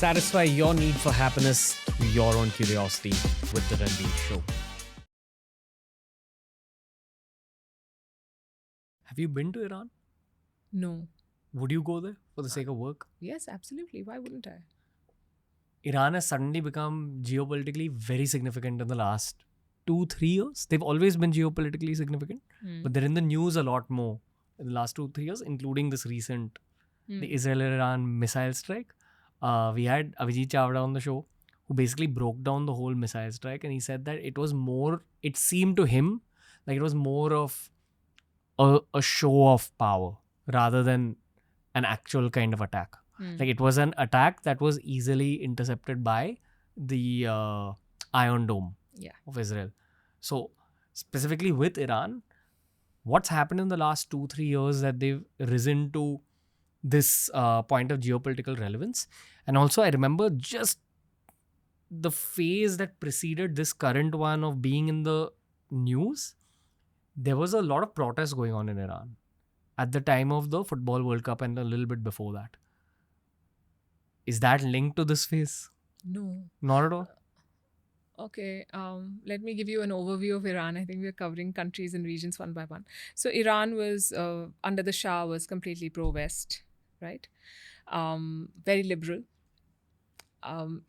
Satisfy your need for happiness through your own curiosity with the Ranveer Show. Have you been to Iran? No. Would you go there for the sake of work? Yes, absolutely. Why wouldn't I? Iran has suddenly become geopolitically very significant in the last 2-3 years. They've always been geopolitically significant, but they're in the news a lot more in the last 2-3 years, including this recent the Israel-Iran missile strike. We had Avijit Chavda on the show who basically broke down the whole missile strike, and he said that it seemed to him like it was more of a show of power rather than an actual kind of attack. Like it was an attack that was easily intercepted by the Iron Dome of Israel. So specifically with Iran, what's happened in the last 2-3 years that they've risen to this point of geopolitical relevance. And also I remember just the phase that preceded this current one of being in the news. There was a lot of protests going on in Iran at the time of the Football World Cup and a little bit before that. Is that linked to this phase? No. Not at all. Okay, let me give you an overview of Iran. I think we're covering countries and regions one by one. So Iran was, under the Shah, was completely pro-West, right? Very liberal.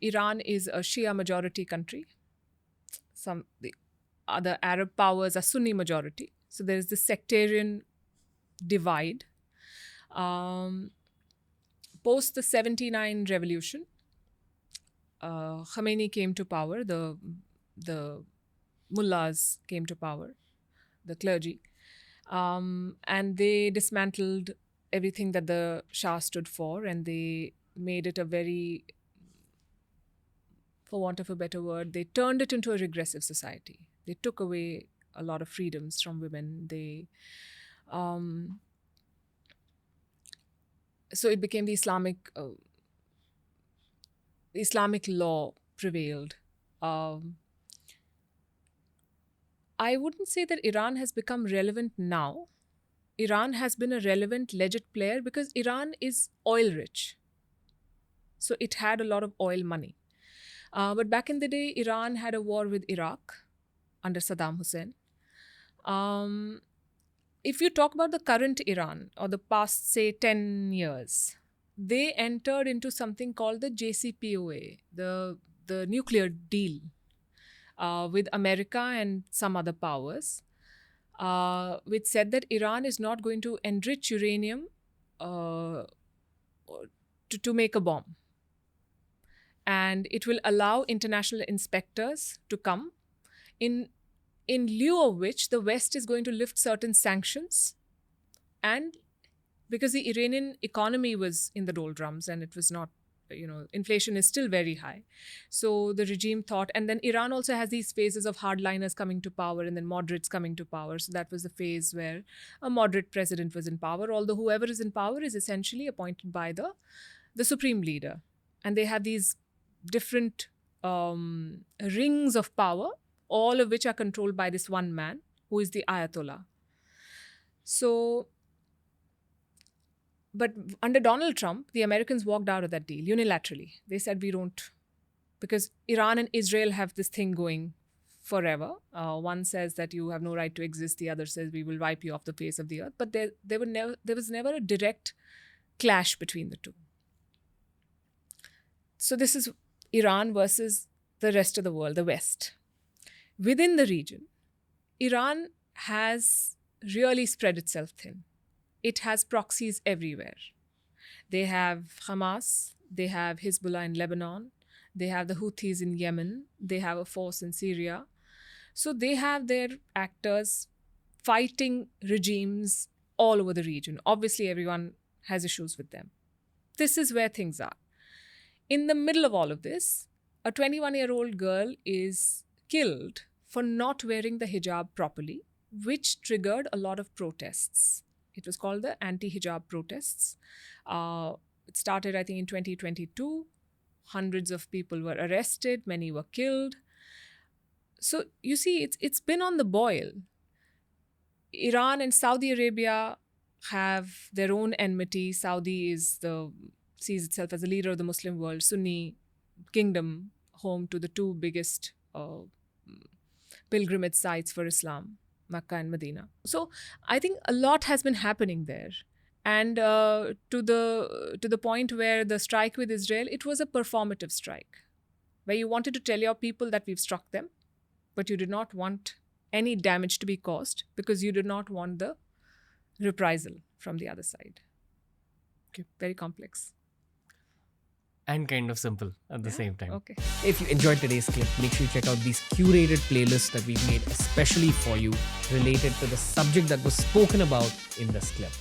Iran is a Shia majority country. The other Arab powers are Sunni majority. So there is this sectarian divide. Post the 79 revolution, Khomeini came to power, the mullahs came to power, the clergy, and they dismantled everything that the Shah stood for, and they made it a very, for want of a better word, they turned it into a regressive society. They took away a lot of freedoms from women. So it became the Islamic law prevailed. I wouldn't say that Iran has become relevant now. Iran has been a relevant legit player because Iran is oil rich. So it had a lot of oil money. But back in the day, Iran had a war with Iraq under Saddam Hussein. If you talk about the current Iran or the past, say, 10 years, they entered into something called the JCPOA, the nuclear deal with America and some other powers, which said that Iran is not going to enrich uranium to make a bomb. And it will allow international inspectors to come, in lieu of which the West is going to lift certain sanctions. And because the Iranian economy was in the doldrums and it was not, inflation is still very high. So the regime thought, and then Iran also has these phases of hardliners coming to power and then moderates coming to power. So that was the phase where a moderate president was in power, although whoever is in power is essentially appointed by the supreme leader. And they have these different rings of power, all of which are controlled by this one man, who is the Ayatollah. So, but under Donald Trump, the Americans walked out of that deal unilaterally. They said, we don't, because Iran and Israel have this thing going forever. One says that you have no right to exist. The other says we will wipe you off the face of the earth. But there was never a direct clash between the two. So this is Iran versus the rest of the world, the West. Within the region, Iran has really spread itself thin. It has proxies everywhere. They have Hamas, they have Hezbollah in Lebanon, they have the Houthis in Yemen, they have a force in Syria. So they have their actors fighting regimes all over the region. Obviously, everyone has issues with them. This is where things are. In the middle of all of this, a 21-year-old girl is killed for not wearing the hijab properly, which triggered a lot of protests. It was called the anti-hijab protests. It started, I think, in 2022. Hundreds of people were arrested. Many were killed. So you see, it's been on the boil. Iran and Saudi Arabia have their own enmity. Saudi is the sees itself as a leader of the Muslim world, Sunni kingdom, home to the two biggest pilgrimage sites for Islam, Makkah and Medina. So I think a lot has been happening there. And to the point where the strike with Israel, it was a performative strike, where you wanted to tell your people that we've struck them, but you did not want any damage to be caused because you did not want the reprisal from the other side. Okay. Very complex. And kind of simple at the same time. Okay. If you enjoyed today's clip, make sure you check out these curated playlists that we've made especially for you related to the subject that was spoken about in this clip.